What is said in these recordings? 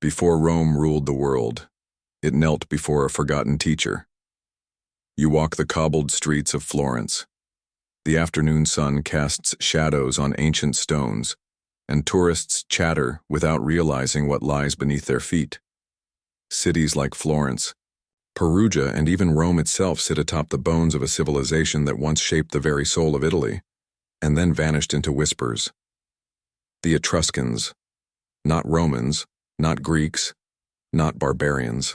Before Rome ruled the world, it knelt before a forgotten teacher. You walk the cobbled streets of Florence. The afternoon sun casts shadows on ancient stones, and tourists chatter without realizing what lies beneath their feet. Cities like Florence, Perugia, and even Rome itself sit atop the bones of a civilization that once shaped the very soul of Italy, and then vanished into whispers. The Etruscans, not Romans, not Greeks, not barbarians.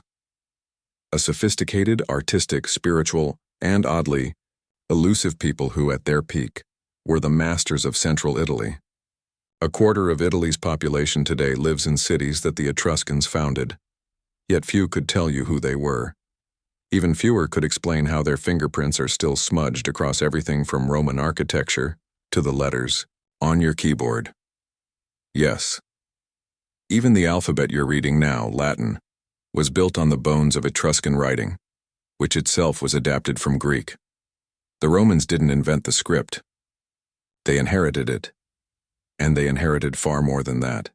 A sophisticated, artistic, spiritual, and oddly, elusive people who, at their peak, were the masters of central Italy. A quarter of Italy's population today lives in cities that the Etruscans founded, yet few could tell you who they were. Even fewer could explain how their fingerprints are still smudged across everything from Roman architecture to the letters on your keyboard. Yes, even the alphabet you're reading now, Latin, was built on the bones of Etruscan writing, which itself was adapted from Greek. The Romans didn't invent the script. They inherited it, and they inherited far more than that.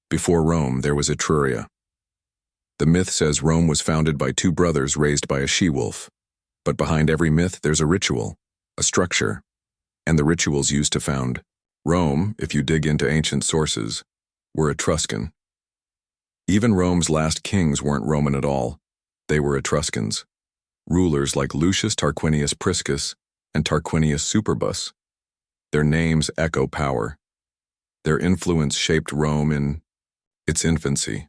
Before Rome, there was Etruria. The myth says Rome was founded by two brothers raised by a she-wolf, but behind every myth there's a ritual, a structure, and the rituals used to found Rome, if you dig into ancient sources, were Etruscan. Even Rome's last kings weren't Roman at all. They were Etruscans. Rulers like Lucius Tarquinius Priscus and Tarquinius Superbus. Their names echo power. Their influence shaped Rome in its infancy.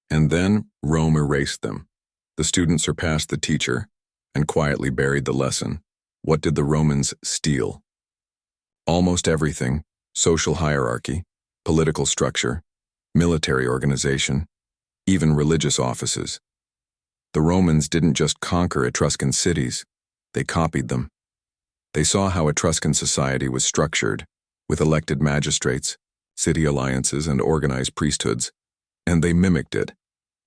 And then Rome erased them. The student surpassed the teacher and quietly buried the lesson. What did the Romans steal? Almost everything: social hierarchy, political structure, military organization, even religious offices. The Romans didn't just conquer Etruscan cities, they copied them. They saw how Etruscan society was structured, with elected magistrates, city alliances, and organized priesthoods, and they mimicked it.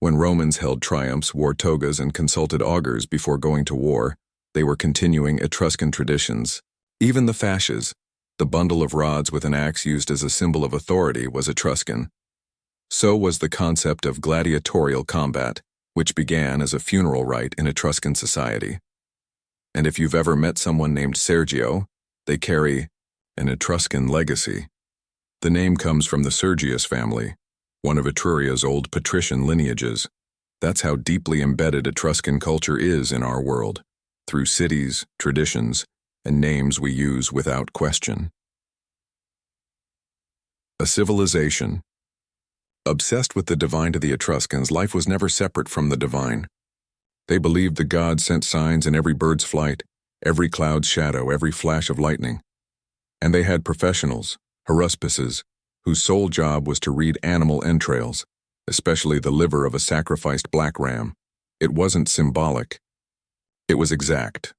When Romans held triumphs, wore togas, and consulted augurs before going to war, they were continuing Etruscan traditions. Even the fasces, the bundle of rods with an axe used as a symbol of authority, was Etruscan. So was the concept of gladiatorial combat, which began as a funeral rite in Etruscan society. And if you've ever met someone named Sergio, they carry an Etruscan legacy. The name comes from the Sergius family, one of Etruria's old patrician lineages. That's how deeply embedded Etruscan culture is in our world, through cities, traditions, and names we use without question. A civilization. Obsessed with the divine to the Etruscans, life was never separate from the divine. They believed the gods sent signs in every bird's flight, every cloud's shadow, every flash of lightning. And they had professionals, haruspices, whose sole job was to read animal entrails, especially the liver of a sacrificed black ram. It wasn't symbolic. It was exact.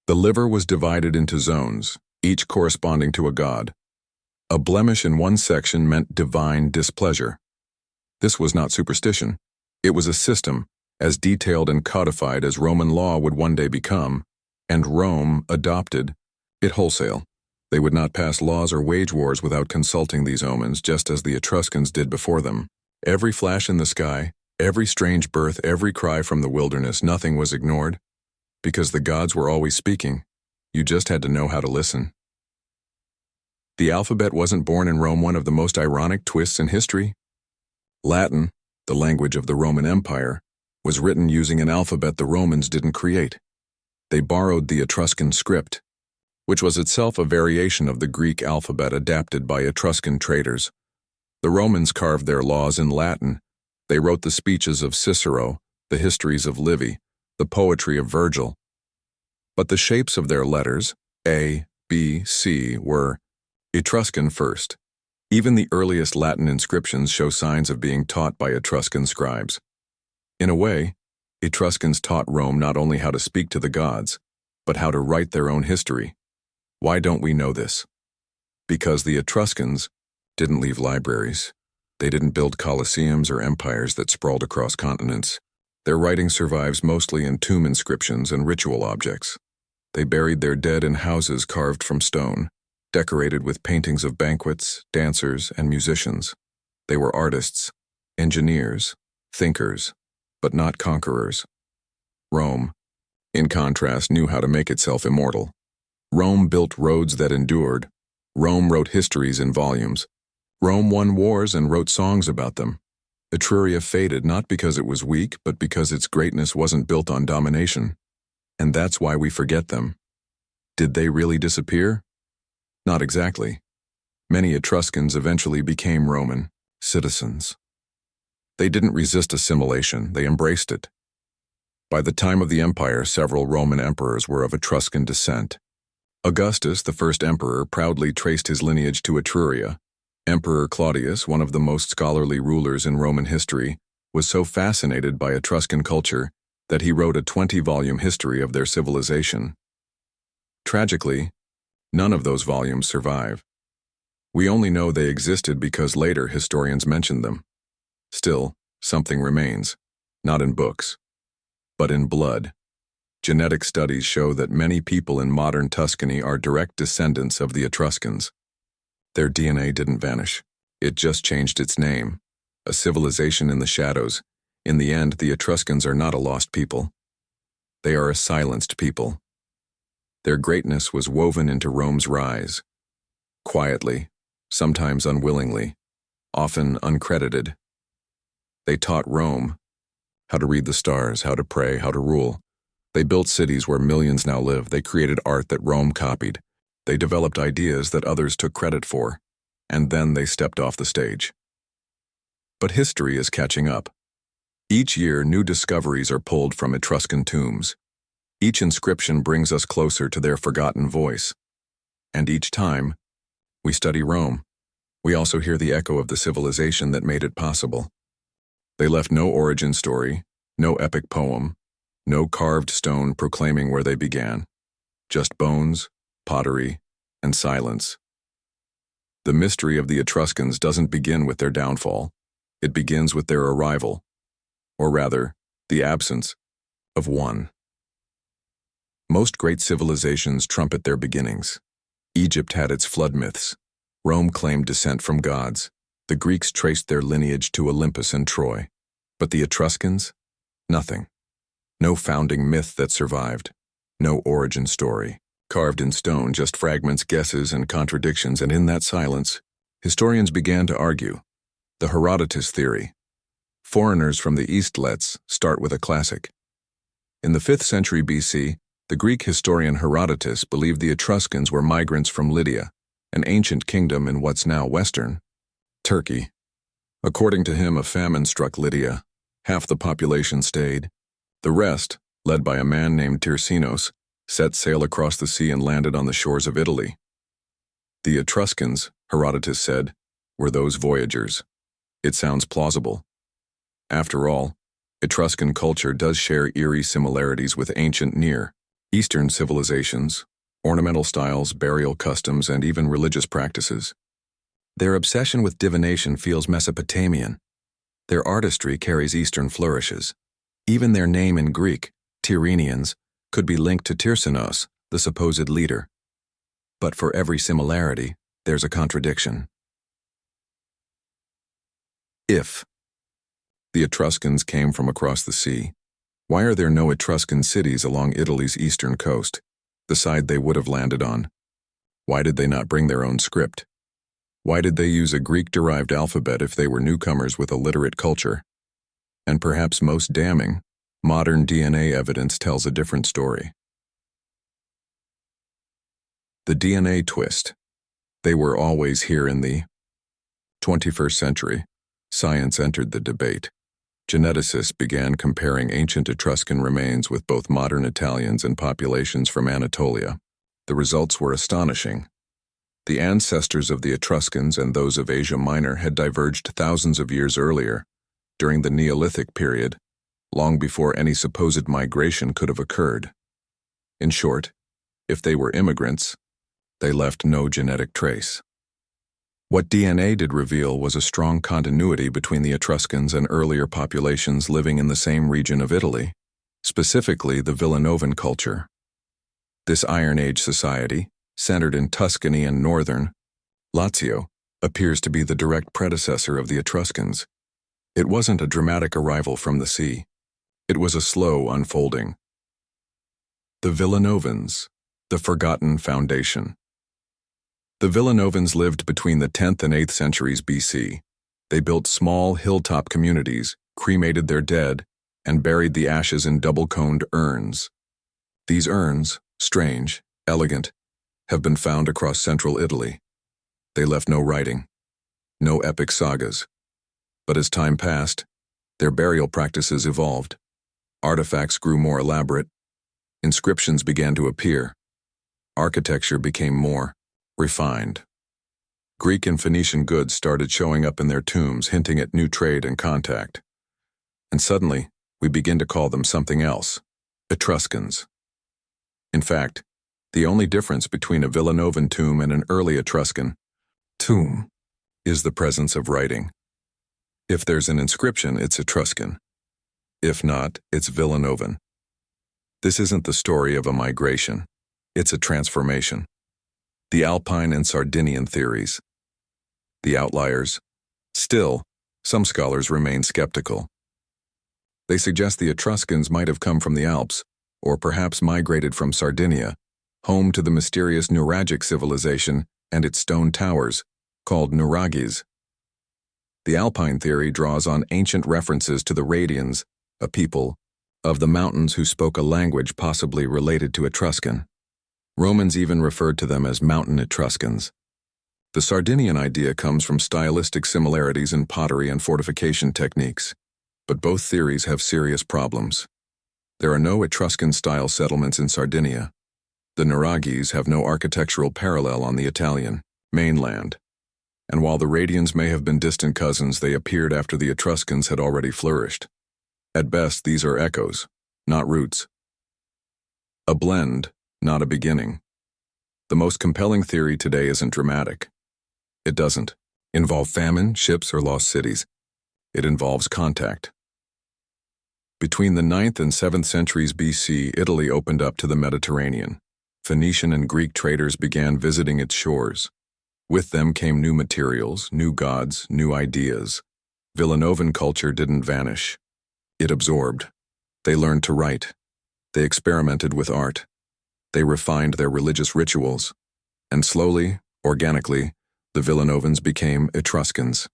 The liver was divided into zones, each corresponding to a god. A blemish in one section meant divine displeasure. This was not superstition. It was a system, as detailed and codified as Roman law would one day become, and Rome adopted it wholesale. They would not pass laws or wage wars without consulting these omens, just as the Etruscans did before them. Every flash in the sky, every strange birth, every cry from the wilderness, nothing was ignored. Because the gods were always speaking, you just had to know how to listen. The alphabet wasn't born in Rome, one of the most ironic twists in history. Latin, the language of the Roman Empire, was written using an alphabet the Romans didn't create. They borrowed the Etruscan script, which was itself a variation of the Greek alphabet adapted by Etruscan traders. The Romans carved their laws in Latin. They wrote the speeches of Cicero, the histories of Livy, the poetry of Virgil. But the shapes of their letters, A, B, C, were Etruscan first. Even the earliest Latin inscriptions show signs of being taught by Etruscan scribes. In a way, Etruscans taught Rome not only how to speak to the gods, but how to write their own history. Why don't we know this? Because the Etruscans didn't leave libraries. They didn't build colosseums or empires that sprawled across continents. Their writing survives mostly in tomb inscriptions and ritual objects. They buried their dead in houses carved from stone, decorated with paintings of banquets, dancers, and musicians. They were artists, engineers, thinkers, but not conquerors. Rome, in contrast, knew how to make itself immortal. Rome built roads that endured. Rome wrote histories in volumes. Rome won wars and wrote songs about them. Etruria faded not because it was weak, but because its greatness wasn't built on domination. And that's why we forget them. Did they really disappear? Not exactly. Many Etruscans eventually became Roman citizens. They didn't resist assimilation, they embraced it. By the time of the empire, several Roman emperors were of Etruscan descent. Augustus, the first emperor, proudly traced his lineage to Etruria. Emperor Claudius, one of the most scholarly rulers in Roman history, was so fascinated by Etruscan culture that he wrote a 20-volume history of their civilization. Tragically, none of those volumes survive. We only know they existed because later historians mentioned them. Still, something remains, not in books, but in blood. Genetic studies show that many people in modern Tuscany are direct descendants of the Etruscans. Their DNA didn't vanish. It just changed its name. A civilization in the shadows. In the end, the Etruscans are not a lost people. They are a silenced people. Their greatness was woven into Rome's rise. Quietly, sometimes unwillingly, often uncredited. They taught Rome how to read the stars, how to pray, how to rule. They built cities where millions now live. They created art that Rome copied. They developed ideas that others took credit for, and then they stepped off the stage. But history is catching up. Each year, new discoveries are pulled from Etruscan tombs. Each inscription brings us closer to their forgotten voice. And each time we study Rome, we also hear the echo of the civilization that made it possible. They left no origin story, no epic poem, no carved stone proclaiming where they began. Just bones, pottery, and silence. The mystery of the Etruscans doesn't begin with their downfall. It begins with their arrival, or rather, the absence of one. Most great civilizations trumpet their beginnings. Egypt had its flood myths. Rome claimed descent from gods. The Greeks traced their lineage to Olympus and Troy. But the Etruscans? Nothing. No founding myth that survived. No origin story. Carved in stone, just fragments, guesses, and contradictions, and in that silence, historians began to argue. The Herodotus theory. Foreigners from the East, let's start with a classic. In the 5th century BC, the Greek historian Herodotus believed the Etruscans were migrants from Lydia, an ancient kingdom in what's now Western Turkey. According to him, a famine struck Lydia. Half the population stayed. The rest, led by a man named Tirsinos, set sail across the sea and landed on the shores of Italy. The Etruscans, Herodotus said, were those voyagers. It sounds plausible. After all, Etruscan culture does share eerie similarities with ancient Near Eastern civilizations, ornamental styles, burial customs, and even religious practices. Their obsession with divination feels Mesopotamian. Their artistry carries Eastern flourishes. Even their name in Greek, Tyrrhenians, could be linked to Tirsinos, the supposed leader. But for every similarity, there's a contradiction. If the Etruscans came from across the sea, why are there no Etruscan cities along Italy's eastern coast, the side they would have landed on? Why did they not bring their own script? Why did they use a Greek-derived alphabet if they were newcomers with a literate culture? And perhaps most damning, modern DNA evidence tells a different story. The DNA twist. They were always here in the 21st century. Science entered the debate. Geneticists began comparing ancient Etruscan remains with both modern Italians and populations from Anatolia. The results were astonishing. The ancestors of the Etruscans and those of Asia Minor had diverged thousands of years earlier, during the Neolithic period, long before any supposed migration could have occurred. In short, if they were immigrants, they left no genetic trace. What DNA did reveal was a strong continuity between the Etruscans and earlier populations living in the same region of Italy, specifically the Villanovan culture. This Iron Age society, centered in Tuscany and northern Lazio, appears to be the direct predecessor of the Etruscans. It wasn't a dramatic arrival from the sea. It was a slow unfolding. The Villanovans, the Forgotten Foundation. The Villanovans lived between the 10th and 8th centuries BC. They built small hilltop communities, cremated their dead, and buried the ashes in double-coned urns. These urns, strange, elegant, have been found across central Italy. They left no writing, no epic sagas. But as time passed, their burial practices evolved. Artifacts grew more elaborate. Inscriptions began to appear. Architecture became more refined. Greek and Phoenician goods started showing up in their tombs, hinting at new trade and contact. And suddenly, we begin to call them something else: Etruscans. In fact, the only difference between a Villanovan tomb and an early Etruscan tomb is the presence of writing. If there's an inscription, it's Etruscan. If not, it's Villanovan. This isn't the story of a migration. It's a transformation. The Alpine and Sardinian theories. The outliers. Still, some scholars remain skeptical. They suggest the Etruscans might have come from the Alps, or perhaps migrated from Sardinia, home to the mysterious Nuragic civilization and its stone towers, called Nuraghes. The Alpine theory draws on ancient references to the Radians, a people of the mountains who spoke a language possibly related to Etruscan. Romans even referred to them as mountain Etruscans. The Sardinian idea comes from stylistic similarities in pottery and fortification techniques, but both theories have serious problems. There are no Etruscan-style settlements in Sardinia. The Nuraghes have no architectural parallel on the Italian mainland. And while the Radians may have been distant cousins, they appeared after the Etruscans had already flourished. At best, these are echoes, not roots. A blend, not a beginning. The most compelling theory today isn't dramatic. It doesn't involve famine, ships, or lost cities. It involves contact. Between the 9th and 7th centuries BC, Italy opened up to the Mediterranean. Phoenician and Greek traders began visiting its shores. With them came new materials, new gods, new ideas. Villanovan culture didn't vanish. It absorbed. They learned to write. They experimented with art. They refined their religious rituals. And slowly, organically, the Villanovans became Etruscans.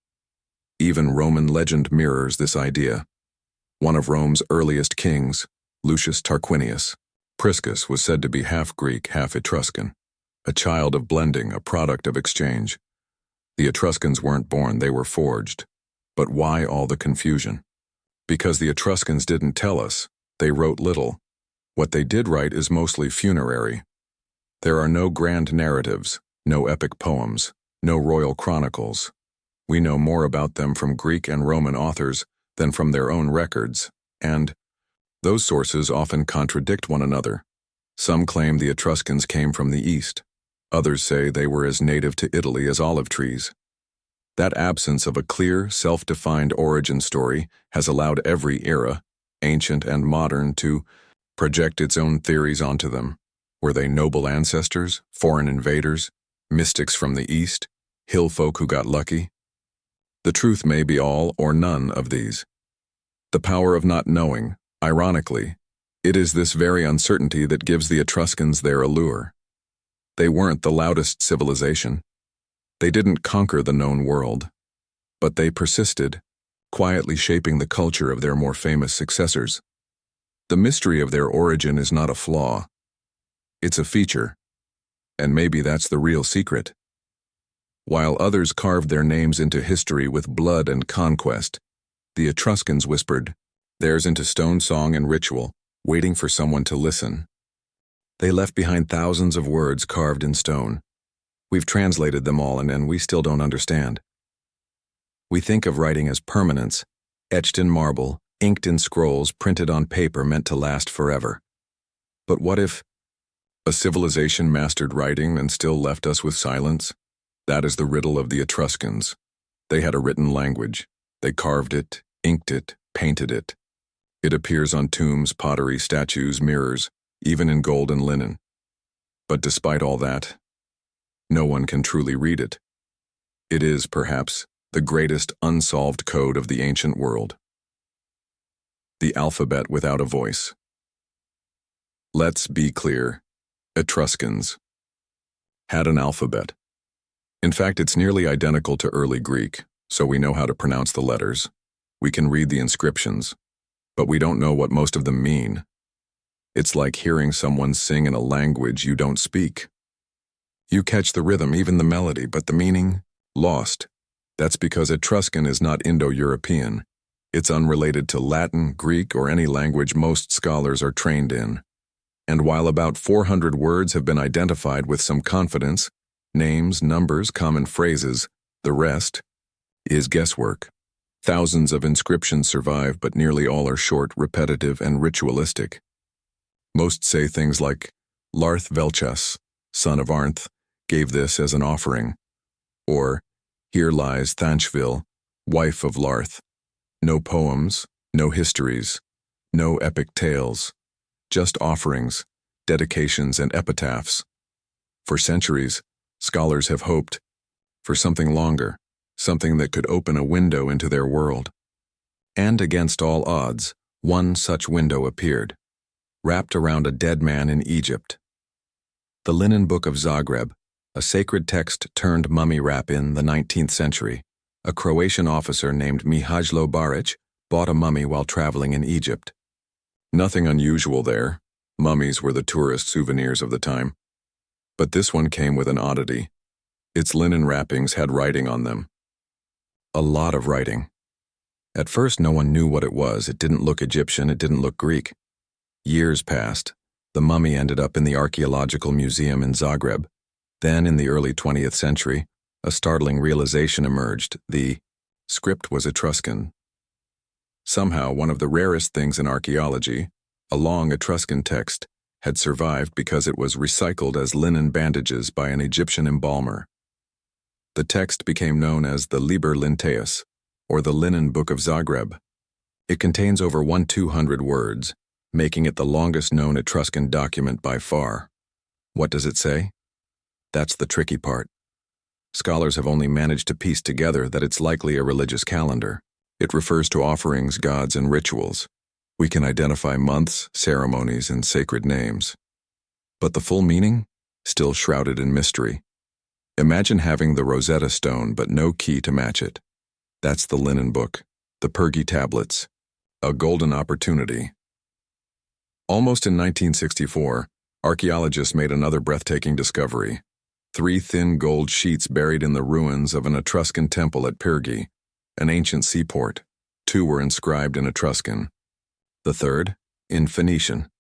Even Roman legend mirrors this idea. One of Rome's earliest kings, Lucius Tarquinius, Priscus, was said to be half Greek, half Etruscan, a child of blending, a product of exchange. The Etruscans weren't born, they were forged. But why all the confusion? Because the Etruscans didn't tell us, they wrote little. What they did write is mostly funerary. There are no grand narratives, no epic poems, no royal chronicles. We know more about them from Greek and Roman authors than from their own records, and those sources often contradict one another. Some claim the Etruscans came from the east. Others say they were as native to Italy as olive trees. That absence of a clear, self-defined origin story has allowed every era, ancient and modern, to project its own theories onto them. Were they noble ancestors, foreign invaders, mystics from the east, hill folk who got lucky? The truth may be all or none of these. The power of not knowing, ironically, it is this very uncertainty that gives the Etruscans their allure. They weren't the loudest civilization. They didn't conquer the known world. But they persisted, quietly shaping the culture of their more famous successors. The mystery of their origin is not a flaw. It's a feature. And maybe that's the real secret. While others carved their names into history with blood and conquest, the Etruscans whispered theirs into stone song and ritual, waiting for someone to listen. They left behind thousands of words carved in stone. We've translated them all, and we still don't understand. We think of writing as permanence, etched in marble, inked in scrolls, printed on paper meant to last forever. But what if a civilization mastered writing and still left us with silence? That is the riddle of the Etruscans. They had a written language. They carved it, inked it, painted it. It appears on tombs, pottery, statues, mirrors, even in gold and linen. But despite all that, no one can truly read it. It is, perhaps, the greatest unsolved code of the ancient world. The alphabet without a voice. Let's be clear. Etruscans had an alphabet. In fact, it's nearly identical to early Greek, so we know how to pronounce the letters. We can read the inscriptions, but we don't know what most of them mean. It's like hearing someone sing in a language you don't speak. You catch the rhythm, even the melody, but the meaning? Lost. That's because Etruscan is not Indo-European. It's unrelated to Latin, Greek, or any language most scholars are trained in. And while about 400 words have been identified with some confidence, names, numbers, common phrases, the rest is guesswork. Thousands of inscriptions survive, but nearly all are short, repetitive, and ritualistic. Most say things like, Larth Velchas, son of Arnth, gave this as an offering, or, here lies Thanchvil, wife of Larth. No poems, no histories, no epic tales, just offerings, dedications, and epitaphs. For centuries, scholars have hoped for something longer, something that could open a window into their world. And against all odds, one such window appeared, wrapped around a dead man in Egypt. The Linen Book of Zagreb, a sacred text turned mummy wrap in the 19th century. A Croatian officer named Mihajlo Baric bought a mummy while traveling in Egypt. Nothing unusual there. Mummies were the tourist souvenirs of the time. But this one came with an oddity. Its linen wrappings had writing on them. A lot of writing. At first, no one knew what it was. It didn't look Egyptian, it didn't look Greek. Years passed. The mummy ended up in the Archaeological Museum in Zagreb. Then, in the early 20th century, a startling realization emerged. The script was Etruscan. Somehow, one of the rarest things in archaeology, a long Etruscan text, had survived because it was recycled as linen bandages by an Egyptian embalmer. The text became known as the Liber Linteus, or the Linen Book of Zagreb. It contains over 1,200 words, making it the longest known Etruscan document by far. What does it say? That's the tricky part. Scholars have only managed to piece together that it's likely a religious calendar. It refers to offerings, gods, and rituals. We can identify months, ceremonies, and sacred names. But the full meaning? Still shrouded in mystery. Imagine having the Rosetta Stone but no key to match it. That's the Linen Book, the Pergi Tablets. A golden opportunity. Almost in 1964, archaeologists made another breathtaking discovery. 3 thin gold sheets buried in the ruins of an Etruscan temple at Pergi, an ancient seaport. 2 were inscribed in Etruscan. The third, in Phoenician.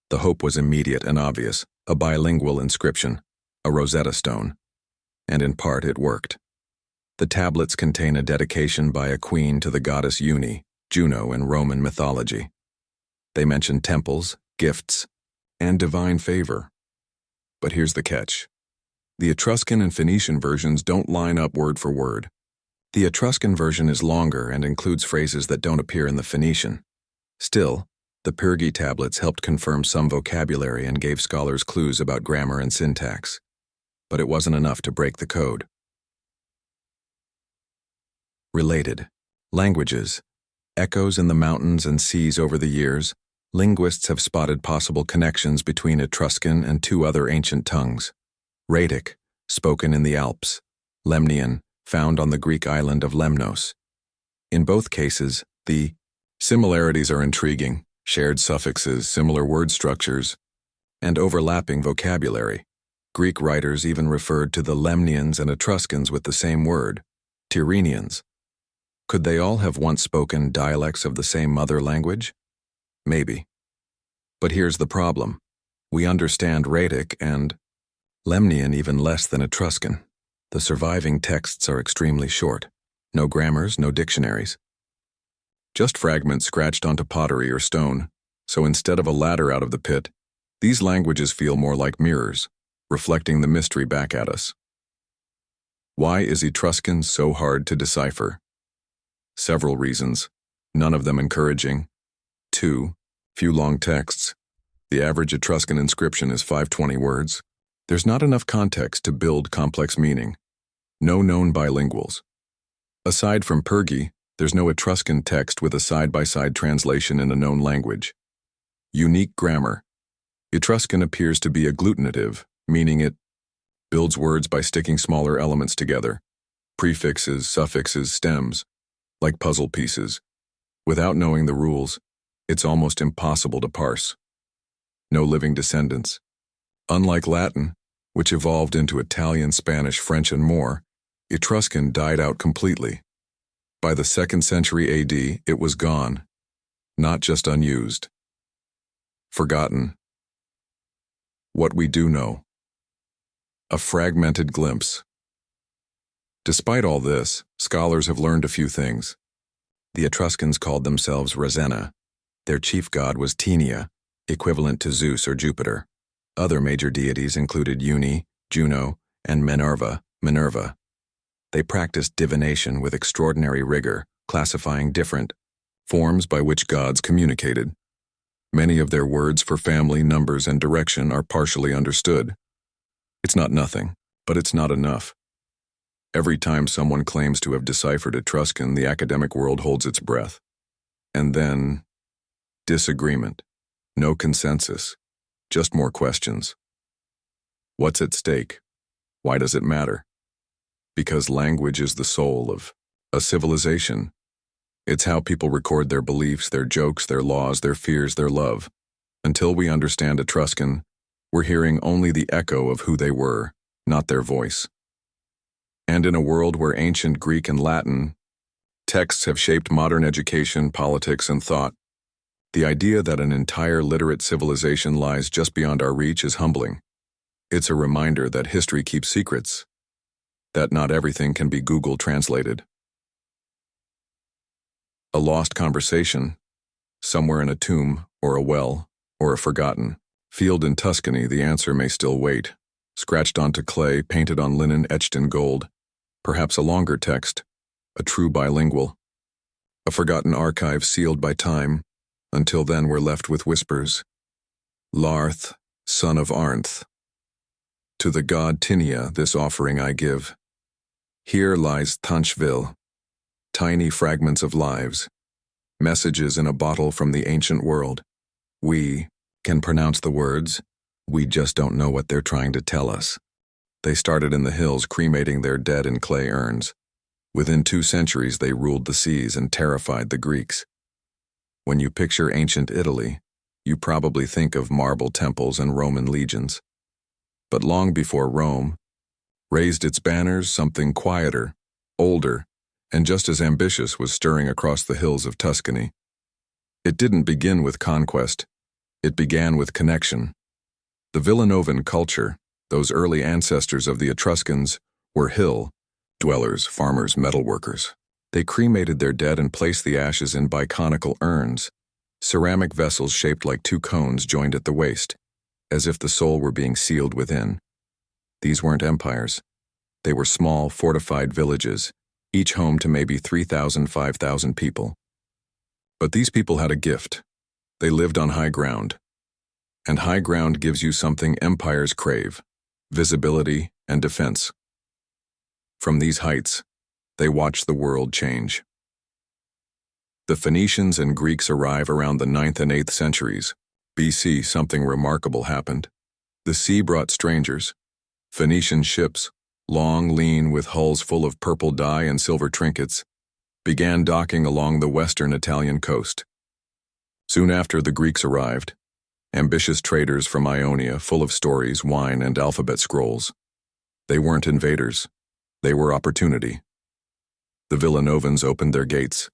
The hope was immediate and obvious, a bilingual inscription, a Rosetta Stone. And in part it worked. The tablets contain a dedication by a queen to the goddess Uni, Juno in Roman mythology. They mention temples, gifts, and divine favor. But here's the catch. The Etruscan and Phoenician versions don't line up word for word. The Etruscan version is longer and includes phrases that don't appear in the Phoenician. Still, the Pergi tablets helped confirm some vocabulary and gave scholars clues about grammar and syntax. But it wasn't enough to break the code. Related. Languages. Echoes in the mountains and seas over the years, linguists have spotted possible connections between Etruscan and 2 other ancient tongues. Rhaetic, spoken in the Alps. Lemnian, found on the Greek island of Lemnos. In both cases, the similarities are intriguing, shared suffixes, similar word structures, and overlapping vocabulary. Greek writers even referred to the Lemnians and Etruscans with the same word, Tyrrhenians. Could they all have once spoken dialects of the same mother language? Maybe. But here's the problem. We understand Rhaetic and Lemnian even less than Etruscan. The surviving texts are extremely short. No grammars, no dictionaries. Just fragments scratched onto pottery or stone. So instead of a ladder out of the pit, these languages feel more like mirrors, reflecting the mystery back at us. Why is Etruscan so hard to decipher? Several reasons, none of them encouraging. 2, few long texts. The average Etruscan inscription is 520 words. There's not enough context to build complex meaning. No known bilinguals. Aside from Pergi, there's no Etruscan text with a side-by-side translation in a known language. Unique grammar. Etruscan appears to be agglutinative, meaning it builds words by sticking smaller elements together. Prefixes, suffixes, stems, like puzzle pieces. Without knowing the rules, it's almost impossible to parse. No living descendants. Unlike Latin, which evolved into Italian, Spanish, French, and more, Etruscan died out completely. By the 2nd century AD, it was gone, not just unused. Forgotten. What we do know. A fragmented glimpse. Despite all this, scholars have learned a few things. The Etruscans called themselves Ravenna. Their chief god was Tenia, equivalent to Zeus or Jupiter. Other major deities included Uni, Juno, and Minerva. They practiced divination with extraordinary rigor, classifying different forms by which gods communicated. Many of their words for family, numbers, and direction are partially understood. It's not nothing, but it's not enough. Every time someone claims to have deciphered Etruscan, the academic world holds its breath. And then, disagreement. No consensus. Just more questions. What's at stake? Why does it matter? Because language is the soul of a civilization. It's how people record their beliefs, their jokes, their laws, their fears, their love. Until we understand Etruscan, we're hearing only the echo of who they were, not their voice. And in a world where ancient Greek and Latin texts have shaped modern education, politics, and thought, the idea that an entire literate civilization lies just beyond our reach is humbling. It's a reminder that history keeps secrets, that not everything can be Google translated. A lost conversation, somewhere in a tomb, or a well, or a forgotten field in Tuscany, the answer may still wait, scratched onto clay, painted on linen, etched in gold, perhaps a longer text, a true bilingual, a forgotten archive sealed by time. Until then we're left with whispers. Larth, son of Arnth. To the god Tenia this offering I give. Here lies Tanchville, tiny fragments of lives, messages in a bottle from the ancient world. We can pronounce the words, we just don't know what they're trying to tell us. They started in the hills cremating their dead in clay urns. Within 2 centuries they ruled the seas and terrified the Greeks. When you picture ancient Italy, you probably think of marble temples and Roman legions. But long before Rome raised its banners, something quieter, older, and just as ambitious was stirring across the hills of Tuscany. It didn't begin with conquest. It began with connection. The Villanovan culture, those early ancestors of the Etruscans, were hill dwellers, farmers, metalworkers. They cremated their dead and placed the ashes in biconical urns, ceramic vessels shaped like 2 cones joined at the waist, as if the soul were being sealed within. These weren't empires. They were small, fortified villages, each home to maybe 3,000, 5,000 people. But these people had a gift. They lived on high ground. And high ground gives you something empires crave: visibility and defense. From these heights, they watch the world change. The Phoenicians and Greeks arrive around the 9th and 8th centuries. BC, something remarkable happened. The sea brought strangers. Phoenician ships, long, lean, with hulls full of purple dye and silver trinkets, began docking along the western Italian coast. Soon after, the Greeks arrived, ambitious traders from Ionia, full of stories, wine, and alphabet scrolls. They weren't invaders. They were opportunity. The Villanovans opened their gates,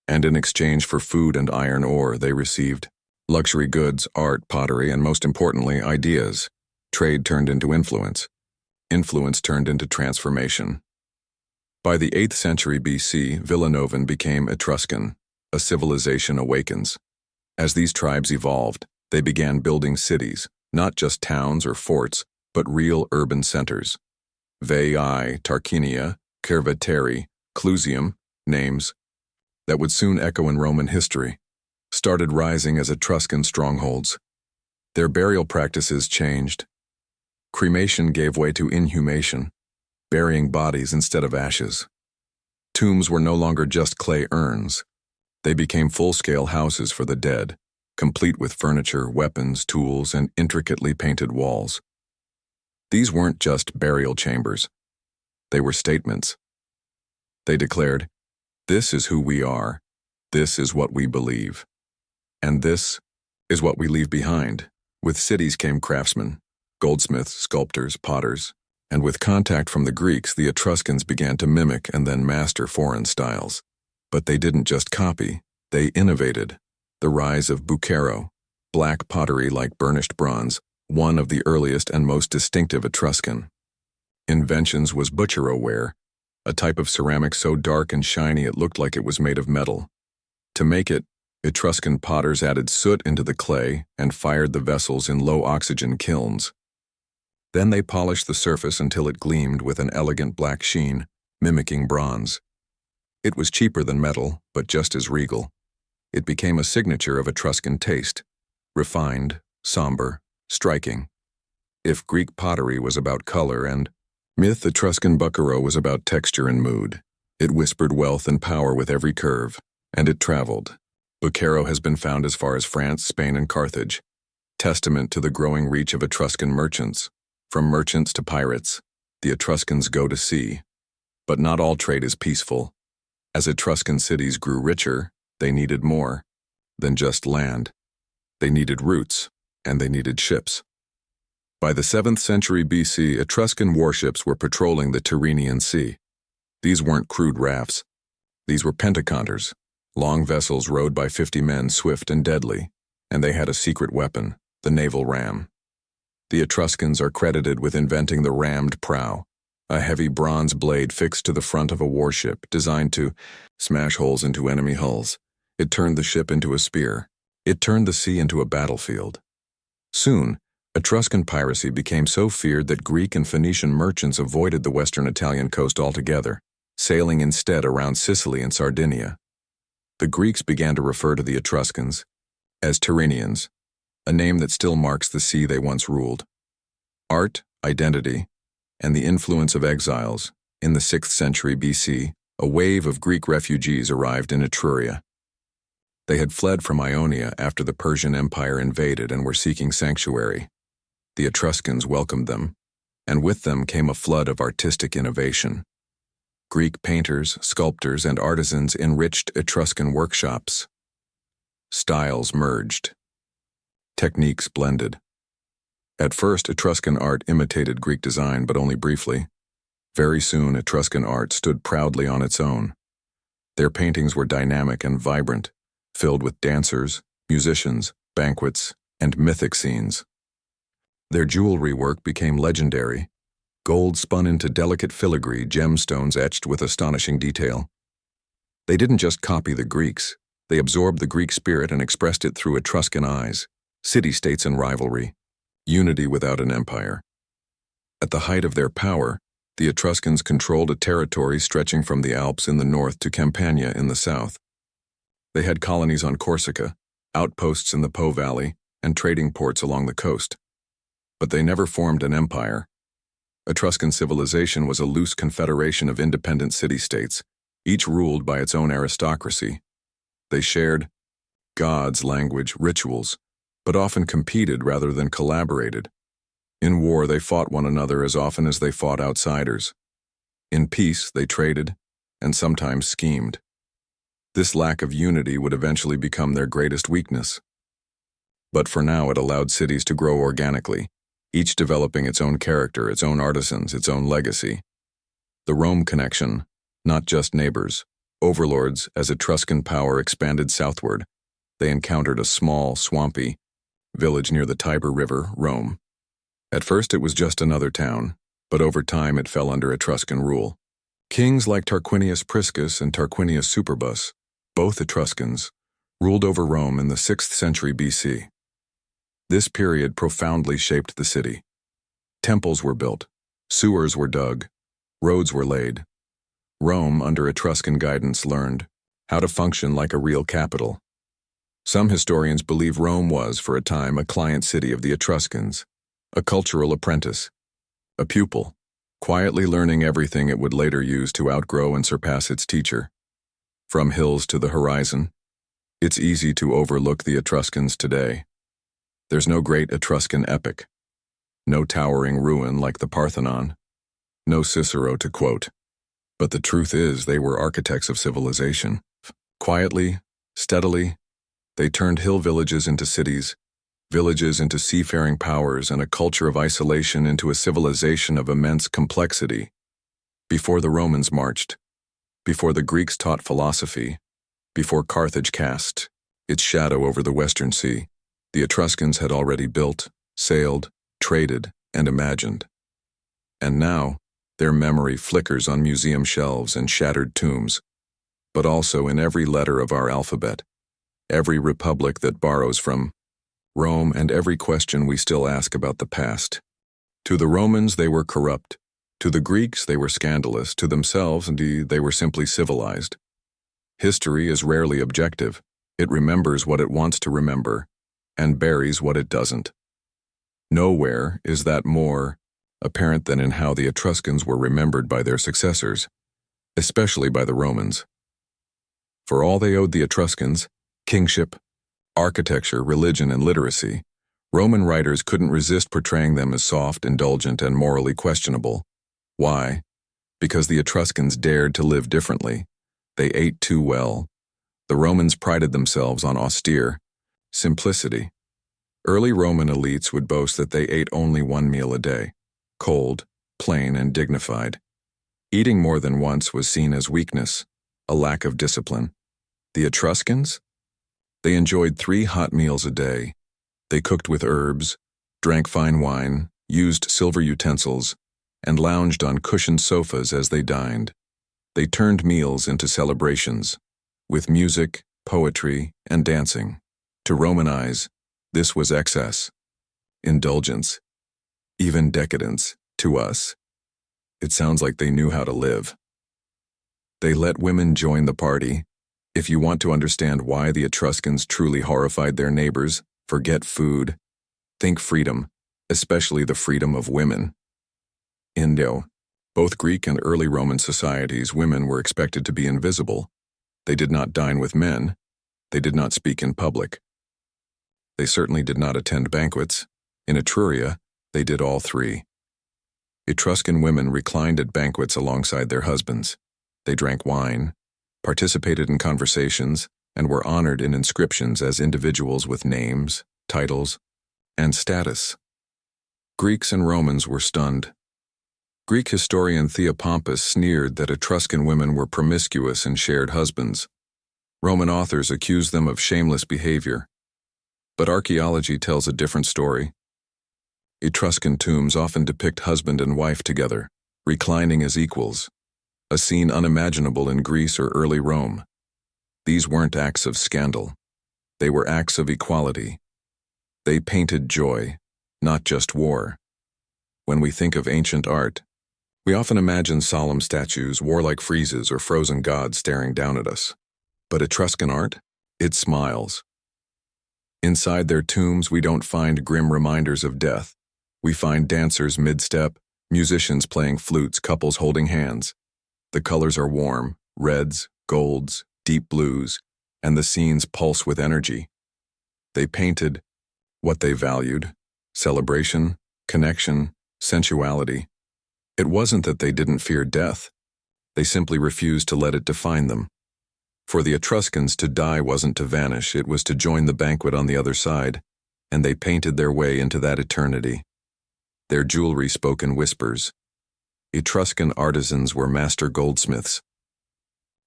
and in exchange for food and iron ore, they received luxury goods, art, pottery, and most importantly, ideas. Trade turned into influence. Influence turned into transformation. By the 8th century BC, Villanovan became Etruscan. A civilization awakens. As these tribes evolved, they began building cities, not just towns or forts, but real urban centers. Veii, Tarquinia, Cerveteri, Clusium, names that would soon echo in Roman history, started rising as Etruscan strongholds. Their burial practices changed. Cremation gave way to inhumation, burying bodies instead of ashes. Tombs were no longer just clay urns. They became full-scale houses for the dead, complete with furniture, weapons, tools, and intricately painted walls. These weren't just burial chambers. They were statements. They declared, "This is who we are. This is what we believe. And this is what we leave behind." With cities came craftsmen, goldsmiths, sculptors, potters, and with contact from the Greeks, the Etruscans began to mimic and then master foreign styles. But they didn't just copy, they innovated. The rise of bucero, black pottery like burnished bronze, one of the earliest and most distinctive Etruscan inventions, was butcheroware, a type of ceramic so dark and shiny it looked like it was made of metal. To make it, Etruscan potters added soot into the clay and fired the vessels in low-oxygen kilns. Then they polished the surface until it gleamed with an elegant black sheen, mimicking bronze. It was cheaper than metal, but just as regal. It became a signature of Etruscan taste, refined, somber, striking. If Greek pottery was about color and myth, Etruscan bucero was about texture and mood. It whispered wealth and power with every curve, and it traveled. Bucero has been found as far as France, Spain, and Carthage, testament to the growing reach of Etruscan merchants. From merchants to pirates, the Etruscans go to sea. But not all trade is peaceful. As Etruscan cities grew richer, they needed more than just land. They needed routes, and they needed ships. By the 7th century BC, Etruscan warships were patrolling the Tyrrhenian Sea. These weren't crude rafts. These were pentaconters, long vessels rowed by 50 men, swift and deadly, and they had a secret weapon, the naval ram. The Etruscans are credited with inventing the rammed prow, a heavy bronze blade fixed to the front of a warship designed to smash holes into enemy hulls. It turned the ship into a spear. It turned the sea into a battlefield. Soon, Etruscan piracy became so feared that Greek and Phoenician merchants avoided the western Italian coast altogether, sailing instead around Sicily and Sardinia. The Greeks began to refer to the Etruscans as Tyrrhenians, a name that still marks the sea they once ruled. Art, identity, and the influence of exiles. In the 6th century BC, a wave of Greek refugees arrived in Etruria. They had fled from Ionia after the Persian Empire invaded and were seeking sanctuary. The Etruscans welcomed them, and with them came a flood of artistic innovation. Greek painters, sculptors, and artisans enriched Etruscan workshops. Styles merged. Techniques blended. At first, Etruscan art imitated Greek design, but only briefly. Very soon, Etruscan art stood proudly on its own. Their paintings were dynamic and vibrant, filled with dancers, musicians, banquets, and mythic scenes. Their jewelry work became legendary. Gold spun into delicate filigree, gemstones etched with astonishing detail. They didn't just copy the Greeks. They absorbed the Greek spirit and expressed it through Etruscan eyes, city-states and rivalry, unity without an empire. At the height of their power, the Etruscans controlled a territory stretching from the Alps in the north to Campania in the south. They had colonies on Corsica, outposts in the Po Valley, and trading ports along the coast. But they never formed an empire. Etruscan civilization was a loose confederation of independent city-states, each ruled by its own aristocracy. They shared gods, language, rituals, but often competed rather than collaborated. In war, they fought one another as often as they fought outsiders. In peace, they traded and sometimes schemed. This lack of unity would eventually become their greatest weakness. But for now, it allowed cities to grow organically, each developing its own character, its own artisans, its own legacy. The Rome connection, not just neighbors, overlords. As Etruscan power expanded southward, they encountered a small, swampy village near the Tiber River, Rome. At first it was just another town, but over time it fell under Etruscan rule. Kings like Tarquinius Priscus and Tarquinius Superbus, both Etruscans, ruled over Rome in the 6th century BC. This period profoundly shaped the city. Temples were built, sewers were dug, roads were laid. Rome, under Etruscan guidance, learned how to function like a real capital. Some historians believe Rome was, for a time, a client city of the Etruscans, a cultural apprentice, a pupil. quietly learning everything it would later use to outgrow and surpass its teacher. From hills to the horizon, it's easy to overlook the Etruscans today. There's no great Etruscan epic, no towering ruin like the Parthenon, no Cicero to quote. But the truth is they were architects of civilization. Quietly, steadily, they turned hill villages into cities, villages into seafaring powers, and a culture of isolation into a civilization of immense complexity. Before the Romans marched, before the Greeks taught philosophy, before Carthage cast its shadow over the Western Sea, the Etruscans had already built, sailed, traded, and imagined. And now, their memory flickers on museum shelves and shattered tombs, but also in every letter of our alphabet, every republic that borrows from Rome, and every question we still ask about the past. To the Romans, they were corrupt. To the Greeks, they were scandalous. To themselves, indeed, they were simply civilized. History is rarely objective. It remembers what it wants to remember and buries what it doesn't. Nowhere is that more apparent than in how the Etruscans were remembered by their successors, especially by the Romans. For all they owed the Etruscans, kingship, architecture, religion, and literacy, Roman writers couldn't resist portraying them as soft, indulgent, and morally questionable. Why? Because the Etruscans dared to live differently. They ate too well. The Romans prided themselves on austere simplicity. Early Roman elites would boast that they ate only one meal a day, cold, plain, and dignified. Eating more than once was seen as weakness, a lack of discipline. The Etruscans? They enjoyed 3 hot meals a day. They cooked with herbs, drank fine wine, used silver utensils, and lounged on cushioned sofas as they dined. They turned meals into celebrations, with music, poetry, and dancing. To Roman eyes, this was excess, indulgence, even decadence. To us, it sounds like they knew how to live. They let women join the party. If you want to understand why the Etruscans truly horrified their neighbors, forget food. Think freedom, especially the freedom of women. In both Greek and early Roman societies, women were expected to be invisible. They did not dine with men. They did not speak in public. They certainly did not attend banquets. In Etruria, they did all 3. Etruscan women reclined at banquets alongside their husbands. They drank wine, participated in conversations, and were honored in inscriptions as individuals with names, titles, and status. Greeks and Romans were stunned. Greek historian Theopompus sneered that Etruscan women were promiscuous and shared husbands. Roman authors accused them of shameless behavior. But archaeology tells a different story. Etruscan tombs often depict husband and wife together, reclining as equals, a scene unimaginable in Greece or early Rome. These weren't acts of scandal. They were acts of equality. They painted joy, not just war. When we think of ancient art, we often imagine solemn statues, warlike friezes, or frozen gods staring down at us. But Etruscan art? It smiles. Inside their tombs, we don't find grim reminders of death. We find dancers mid-step, musicians playing flutes, couples holding hands. The colors are warm, reds, golds, deep blues, and the scenes pulse with energy. They painted what they valued: celebration, connection, sensuality. It wasn't that they didn't fear death. They simply refused to let it define them. For the Etruscans, to die wasn't to vanish, it was to join the banquet on the other side, and they painted their way into that eternity. Their jewelry spoke in whispers. Etruscan artisans were master goldsmiths.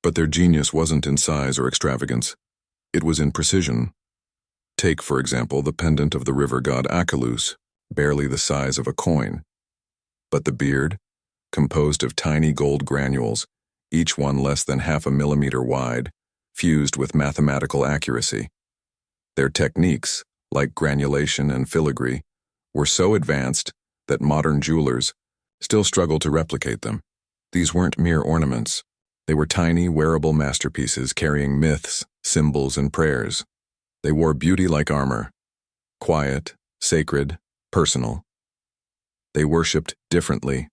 But their genius wasn't in size or extravagance. It was in precision. Take, for example, the pendant of the river god Achelous, barely the size of a coin. But the beard, composed of tiny gold granules, each one less than 0.5 millimeter wide, fused with mathematical accuracy. Their techniques, like granulation and filigree, were so advanced that modern jewelers still struggle to replicate them. These weren't mere ornaments. They were tiny, wearable masterpieces carrying myths, symbols, and prayers. They wore beauty like armor, quiet, sacred, personal. They worshipped differently.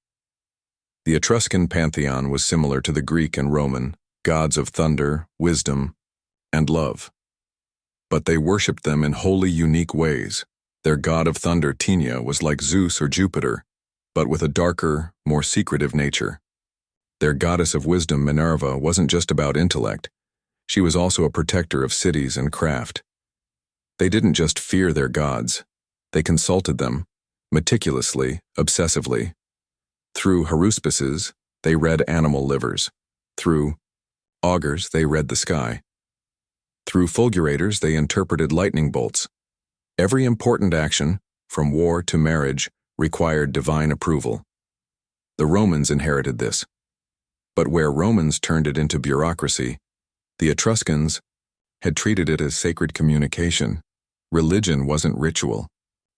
The Etruscan pantheon was similar to the Greek and Roman, gods of thunder, wisdom, and love. But they worshipped them in wholly unique ways. Their god of thunder, Tinia, was like Zeus or Jupiter, but with a darker, more secretive nature. Their goddess of wisdom, Minerva, wasn't just about intellect. She was also a protector of cities and craft. They didn't just fear their gods. They consulted them, meticulously, obsessively. Through haruspices, they read animal livers. Through augurs, they read the sky. Through fulgurators, they interpreted lightning bolts. Every important action, from war to marriage, required divine approval. The Romans inherited this. But where Romans turned it into bureaucracy, the Etruscans had treated it as sacred communication. Religion wasn't ritual.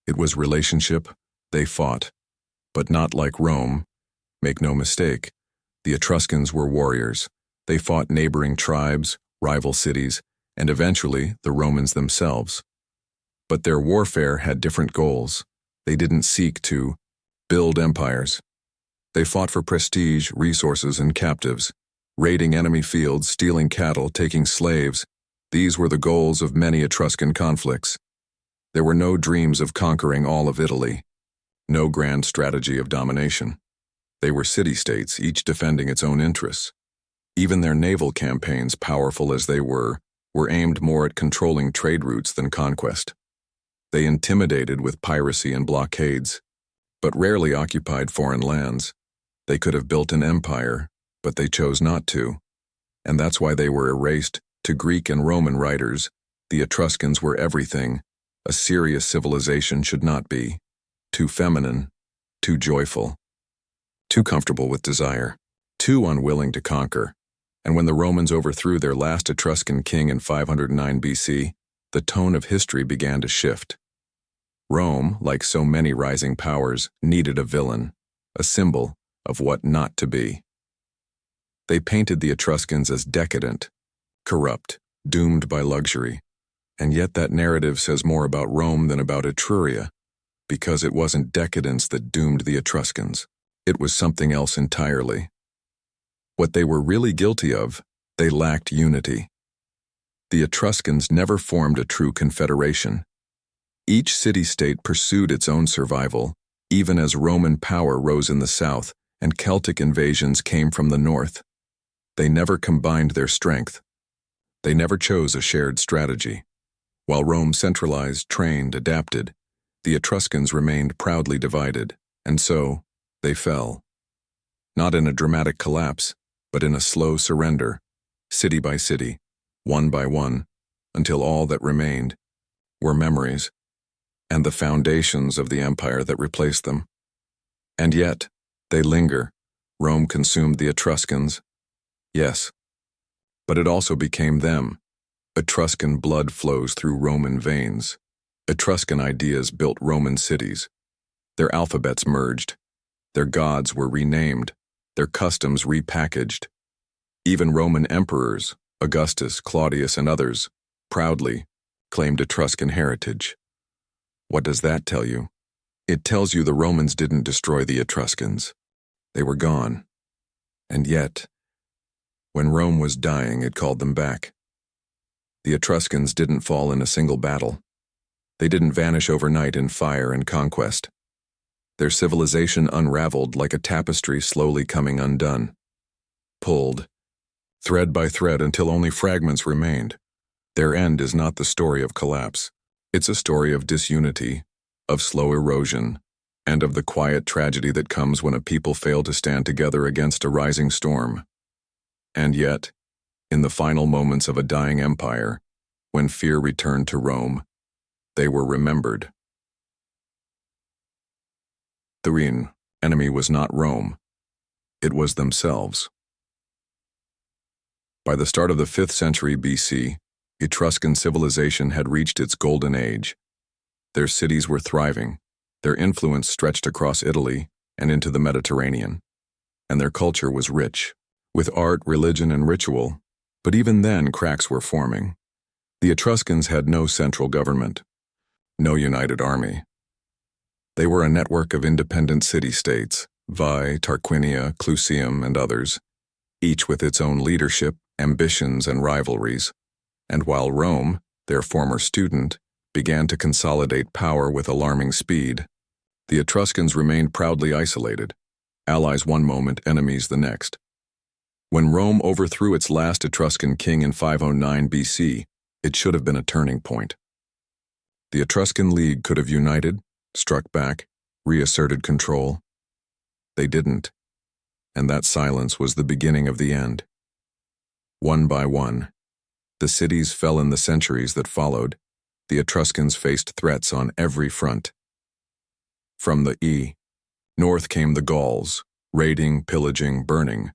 It was relationship. They fought. But not like Rome. Make no mistake, the Etruscans were warriors. They fought neighboring tribes, rival cities, and eventually the Romans themselves. But their warfare had different goals. They didn't seek to build empires. They fought for prestige, resources, and captives, raiding enemy fields, stealing cattle, taking slaves. These were the goals of many Etruscan conflicts. There were no dreams of conquering all of Italy, no grand strategy of domination. They were city-states, each defending its own interests. Even their naval campaigns, powerful as they were aimed more at controlling trade routes than conquest. They intimidated with piracy and blockades, but rarely occupied foreign lands. They could have built an empire, but they chose not to. And that's why they were erased. To Greek and Roman writers, the Etruscans were everything a serious civilization should not be. Too feminine, too joyful, too comfortable with desire, too unwilling to conquer. And when the Romans overthrew their last Etruscan king in 509 BC, the tone of history began to shift. Rome, like so many rising powers, needed a villain, a symbol of what not to be. They painted the Etruscans as decadent, corrupt, doomed by luxury. And yet that narrative says more about Rome than about Etruria, because it wasn't decadence that doomed the Etruscans. It was something else entirely. What they were really guilty of, they lacked unity. The Etruscans never formed a true confederation. Each city-state pursued its own survival, even as Roman power rose in the south and Celtic invasions came from the north. They never combined their strength. They never chose a shared strategy. While Rome centralized, trained, adapted, the Etruscans remained proudly divided, and so they fell. Not in a dramatic collapse, but in a slow surrender, city by city, one by one, until all that remained were memories and the foundations of the empire that replaced them. And yet, they linger. Rome consumed the Etruscans. Yes, but it also became them. Etruscan blood flows through Roman veins. Etruscan ideas built Roman cities. Their alphabets merged. Their gods were renamed. Their customs repackaged. Even Roman emperors, Augustus, Claudius, and others, proudly claimed Etruscan heritage. What does that tell you? It tells you the Romans didn't destroy the Etruscans. They were gone. And yet, when Rome was dying, it called them back. The Etruscans didn't fall in a single battle. They didn't vanish overnight in fire and conquest. Their civilization unraveled like a tapestry slowly coming undone. Pulled, thread by thread until only fragments remained. Their end is not the story of collapse. It's a story of disunity, of slow erosion, and of the quiet tragedy that comes when a people fail to stand together against a rising storm. And yet, in the final moments of a dying empire, when fear returned to Rome, they were remembered. The real enemy was not Rome. It was themselves. By the start of the 5th century BC, Etruscan civilization had reached its golden age. Their cities were thriving, their influence stretched across Italy and into the Mediterranean, and their culture was rich, with art, religion, and ritual. But even then, cracks were forming. The Etruscans had no central government, no united army. They were a network of independent city-states, Veii, Tarquinia, Clusium, and others, each with its own leadership, ambitions, and rivalries. And while Rome, their former student, began to consolidate power with alarming speed, the Etruscans remained proudly isolated, allies one moment, enemies the next. When Rome overthrew its last Etruscan king in 509 BC, it should have been a turning point. The Etruscan League could have united, struck back, reasserted control. They didn't, and that silence was the beginning of the end. One by one, the cities fell in the centuries that followed. The Etruscans faced threats on every front. From the north came the Gauls, raiding, pillaging, burning.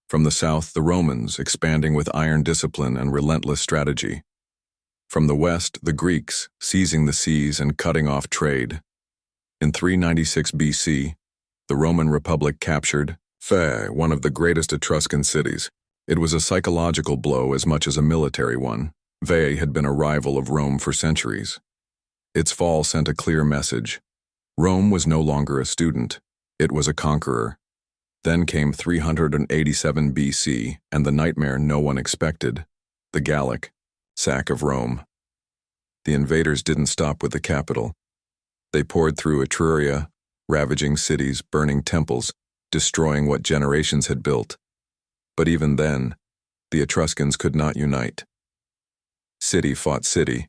From the south, the Romans, expanding with iron discipline and relentless strategy. From the west, the Greeks, seizing the seas and cutting off trade. In 396 BC, the Roman Republic captured Veii, one of the greatest Etruscan cities. It was a psychological blow as much as a military one. Veii had been a rival of Rome for centuries. Its fall sent a clear message. Rome was no longer a student, it was a conqueror. Then came 387 BC and the nightmare no one expected, the Gallic sack of Rome. The invaders didn't stop with the capital. They poured through Etruria, ravaging cities, burning temples, destroying what generations had built. But even then, the Etruscans could not unite. City fought city.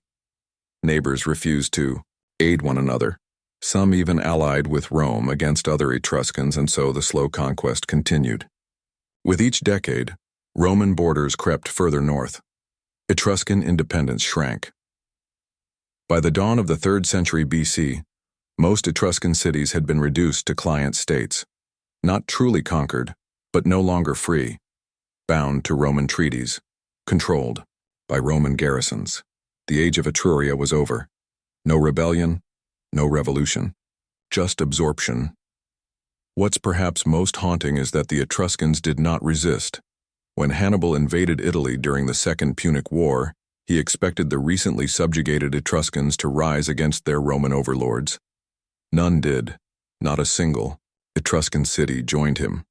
Neighbors refused to aid one another. Some even allied with Rome against other Etruscans, and so the slow conquest continued. With each decade, Roman borders crept further north. Etruscan independence shrank. By the dawn of the 3rd century BC, most Etruscan cities had been reduced to client states, not truly conquered, but no longer free, bound to Roman treaties, controlled by Roman garrisons. The age of Etruria was over. No rebellion, no revolution, just absorption. What's perhaps most haunting is that the Etruscans did not resist. When Hannibal invaded Italy during the Second Punic War, he expected the recently subjugated Etruscans to rise against their Roman overlords. None did, not a single. Etruscan city joined him.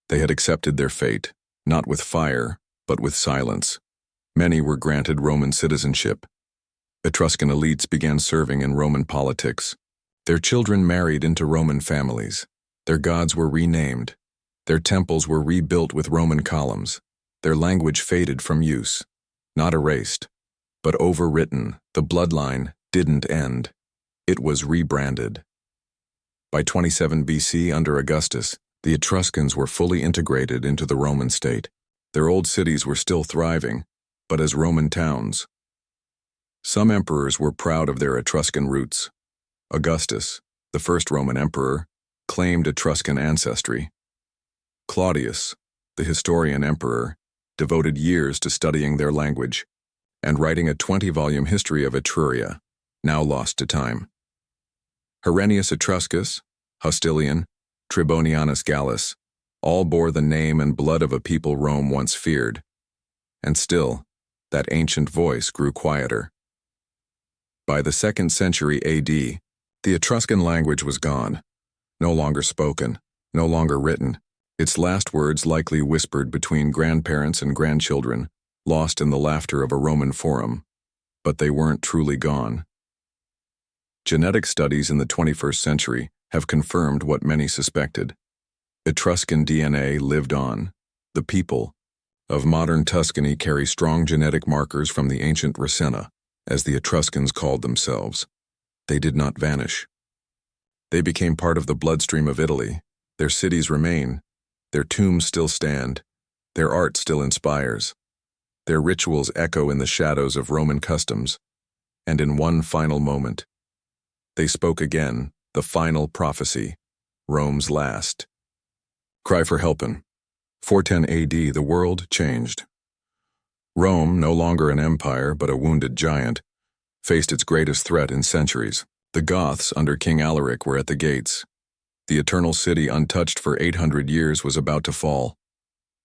They had accepted their fate, not with fire, but with silence. Many were granted Roman citizenship. Etruscan elites began serving in Roman politics. Their children married into Roman families. Their gods were renamed. Their temples were rebuilt with Roman columns. Their language faded from use, not erased, but overwritten. The bloodline didn't end. It was rebranded. By 27 BC, under Augustus, the Etruscans were fully integrated into the Roman state. Their old cities were still thriving, but as Roman towns. Some emperors were proud of their Etruscan roots. Augustus, the first Roman emperor, claimed Etruscan ancestry. Claudius, the historian emperor, devoted years to studying their language and writing a 20-volume history of Etruria, now lost to time. Herennius Etruscus, Hostilian, Tribonianus Gallus, all bore the name and blood of a people Rome once feared. And still, that ancient voice grew quieter. By the 2nd century AD, the Etruscan language was gone, no longer spoken, no longer written, its last words likely whispered between grandparents and grandchildren, lost in the laughter of a Roman forum. But they weren't truly gone. Genetic studies in the 21st century have confirmed what many suspected. Etruscan DNA lived on. The people of modern Tuscany carry strong genetic markers from the ancient Ravenna, as the Etruscans called themselves. They did not vanish. They became part of the bloodstream of Italy. Their cities remain. Their tombs still stand. Their art still inspires. Their rituals echo in the shadows of Roman customs. And in one final moment, they spoke again, the final prophecy, Rome's last. Cry for helpin'. 410 AD, the world changed. Rome, no longer an empire but a wounded giant, faced its greatest threat in centuries. The Goths under King Alaric were at the gates. The eternal city, untouched for 800 years, was about to fall.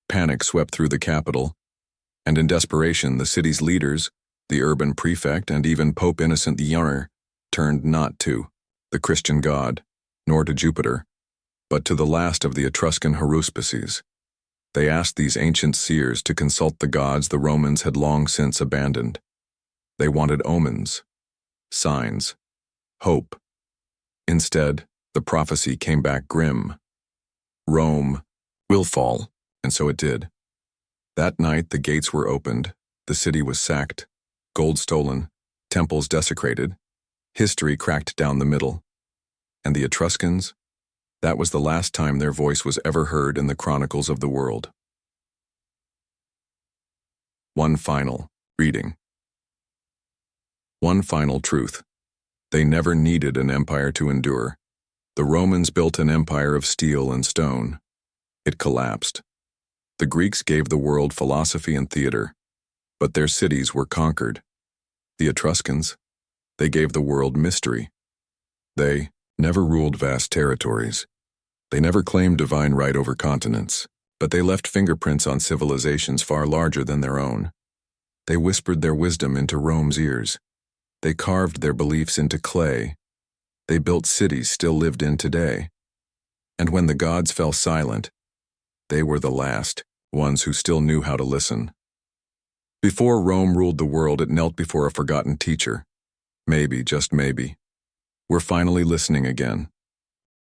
Panic swept through the capital, and in desperation the city's leaders, the urban prefect and even Pope Innocent the Younger, turned not to the Christian God, nor to Jupiter, but to the last of the Etruscan haruspices. They asked these ancient seers to consult the gods the Romans had long since abandoned. They wanted omens, signs, hope. Instead, the prophecy came back grim. Rome will fall, and so it did. That night the gates were opened, the city was sacked, gold stolen, temples desecrated, history cracked down the middle. And the Etruscans? That was the last time their voice was ever heard in the chronicles of the world. One final reading. One final truth. They never needed an empire to endure. The Romans built an empire of steel and stone. It collapsed. The Greeks gave the world philosophy and theater, but their cities were conquered. The Etruscans, they gave the world mystery. They never ruled vast territories. They never claimed divine right over continents, but they left fingerprints on civilizations far larger than their own. They whispered their wisdom into Rome's ears. They carved their beliefs into clay. They built cities still lived in today. And when the gods fell silent, they were the last ones who still knew how to listen. Before Rome ruled the world, it knelt before a forgotten teacher. Maybe, just maybe, we're finally listening again.